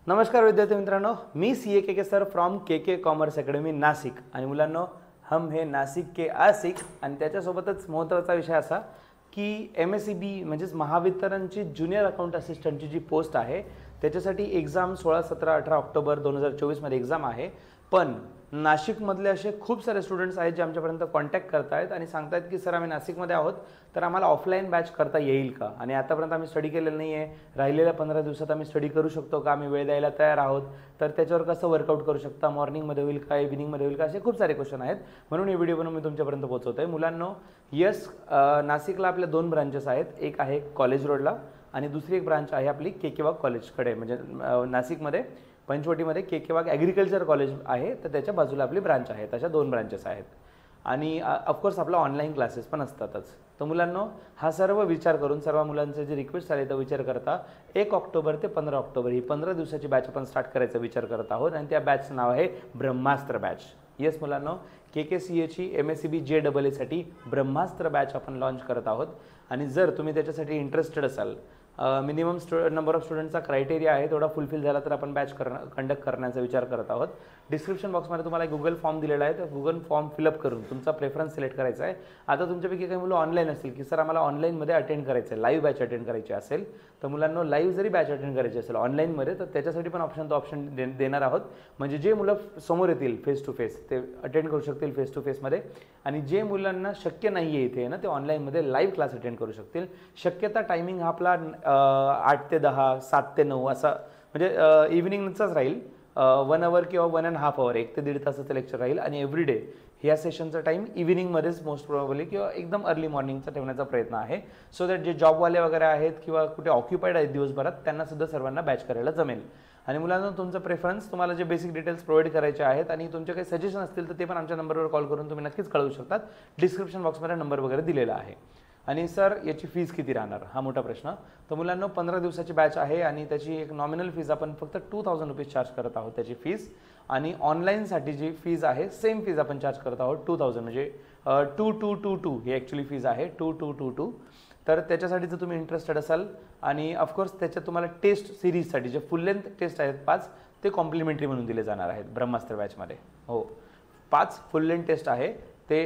नमस्कार विद्यार्थी मित्रांनो, मी C A K sir from K commerce academy Nashik. आणि मुलांनो, हम हे नाशिक के आशिक. आणि त्याच्यासोबतच महत्त्वाचा विषय असा की MSEB म्हणजेच महावितरणची ज्युनियर अकाउंट असिस्टंटची जी पोस्ट आहे त्याच्यासाठी एक्झाम 16, 17, 18 ऑक्टोबर 2024मध्ये एक्झाम आहे. पण नाशिकमधले असे खूप सारे स्टुडंट्स आहेत जे आमच्यापर्यंत कॉन्टॅक्ट करत आहेत आणि सांगत आहेत की सर आम्ही नाशिकमध्ये आहोत, तर आम्हाला ऑफलाईन बॅच करता येईल का, आणि आतापर्यंत आम्ही स्टडी केलेलं नाही आहे, राहिलेल्या 15 दिवसात आम्ही स्टडी करू शकतो का, आम्ही वेळ द्यायला तयार आहोत, तर त्याच्यावर कसं वर्कआउट करू शकता, मॉर्निंगमध्ये होईल का, इव्हिनिंगमध्ये होईल का, असे खूप सारे क्वेश्चन आहेत. म्हणून ही व्हिडिओ बनवून मी तुमच्यापर्यंत पोहोचवतो आहे. मुलांनो, यस, नाशिकला आपल्या 2 ब्रांचेस आहेत. एक आहे कॉलेज रोडला आणि दुसरी एक ब्रांच आहे आपली के वाघ कॉलेजकडे, म्हणजे नाशिकमध्ये पंचवटीमध्ये के वाघ ॲग्रिकल्चर कॉलेज आहे, तर त्याच्या बाजूला आपली ब्रांच आहे. अशा 2 ब्रांचेस आहेत. आणि ऑफकोर्स आपला ऑनलाईन क्लासेस पण असतातच. तर मुलांनो, हा सर्व विचार करून सर्व मुलांचे जे रिक्वेस्ट आले तर विचार करता 1 ऑक्टोबर ते 15 ऑक्टोबर ही 15 दिवसाची बॅच आपण स्टार्ट करायचा विचार करत आहोत. आणि त्या बॅचचं नाव आहे ब्रह्मास्त्र बॅच. येस मुलांनो, KCAची MSEB JAA साठी ब्रह्मास्त्र बॅच आपण लॉन्च करत आहोत. आणि जर तुम्ही त्याच्यासाठी इंटरेस्टेड असाल, मिनिमम नंबर ऑफ स्टुडंटचा क्रायटेरिया आहे तेवढा फुलफिल झाला तर आपण बॅच कंडक्ट करण्याचा विचार करत आहोत. डिस्क्रिप्शन बॉक्समध्ये तुम्हाला गुगल फॉर्म दिलेला आहे, तर गुगल फॉर्म फिलअप करून तुमचा प्रेफरन्स सिलेक्ट करायचा आहे. आता तुमच्यापैकी काही मुलं ऑनलाईन असतील की सर आम्हाला ऑनलाईनमध्ये अटेंड करायचं आहे, लाईव्ह बॅच अटेंड करायची असेल, तर मुलांना लाईव्ह जरी बॅच अटेंड करायची असेल ऑनलाईनमध्ये तर त्याच्यासाठी पण ऑप्शन देणार आहोत. म्हणजे जे मुलं समोर येतील फेस टू फेस ते अटेंड करू शकतील फेस टू फेसमध्ये, आणि जे मुलांना शक्य नाही आहे इथे ना ते ऑनलाईनमध्ये लाईव्ह क्लास अटेंड करू शकतील. शक्यता टायमिंग हा आपला 8 ते 10, 7 ते 9 असा म्हणजे इव्हिनिंगचाच राहील. 1 आवर किंवा 1.5 आवर, 1 ते 1.5 तासाचं लेक्चर राहील. आणि एव्हरीडे ह्या सेशनचा टाईम इव्हिनिंगमध्येच मोस्ट प्रोबेबली किंवा एकदम अर्ली मॉर्निंगचा ठेवण्याचा प्रयत्न आहे. सो दॅट जे जॉबवाले वगैरे आहेत किंवा कुठे ऑक्युपाईड आहेत दिवसभरात त्यांना सुद्धा सर्वांना बॅच करायला जमेल. आणि मुलांना तुमचं प्रेफरन्स, तुम्हाला जे बेसिक डिटेल्स प्रोव्हाइड करायचे आहेत आणि तुमचे काही सजेशन असतील तर ते पण आमच्या नंबरवर कॉल करून तुम्ही नक्कीच कळवू शकतात. डिस्क्रिप्शन बॉक्समध्ये नंबर वगैरे दिलेला आहे. आणि सर याची फीज किती राहणार हा मोठा प्रश्न. तर मुलांना 15 दिवसाची बॅच आहे आणि त्याची एक नॉमिनल फीज आपण फक्त 2000 रुपीज चार्ज करत आहोत त्याची फीज. आणि ऑनलाईनसाठी जी फीज आहे सेम फीज आपण चार्ज करत आहोत 2000, म्हणजे 2222 ही ॲक्च्युली फीज आहे 2222. तर त्याच्यासाठी जर तुम्ही इंटरेस्टेड असाल, आणि ऑफकोर्स त्याच्यात तुम्हाला टेस्ट सिरीजसाठी जे फुल लेंथ टेस्ट आहेत 5 ते कॉम्प्लिमेंटरी म्हणून दिले जाणार आहेत ब्रह्मास्त्र बॅचमध्ये. हो, 5 फुल लेंथ टेस्ट आहे, ते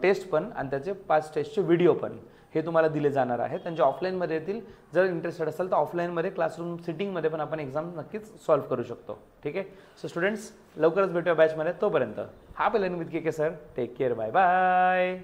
टेस्ट पण आणि त्याचे 5 टेस्टचे व्हिडिओ पण हे तुम्हाला दिले जाणार आहेत. त्यांचे ऑफलाईनमध्ये येतील. जर इंटरेस्टेड असेल तर ऑफलाईनमध्ये क्लासरूम सिटिंगमध्ये पण आपण एक्झाम नक्कीच सॉल्व्ह करू शकतो. ठीक आहे. सो स्टुडंट्स, लवकरच भेटूया बॅचमध्ये. तोपर्यंत हा पहिला निमित्त K sir, take care, bye bye.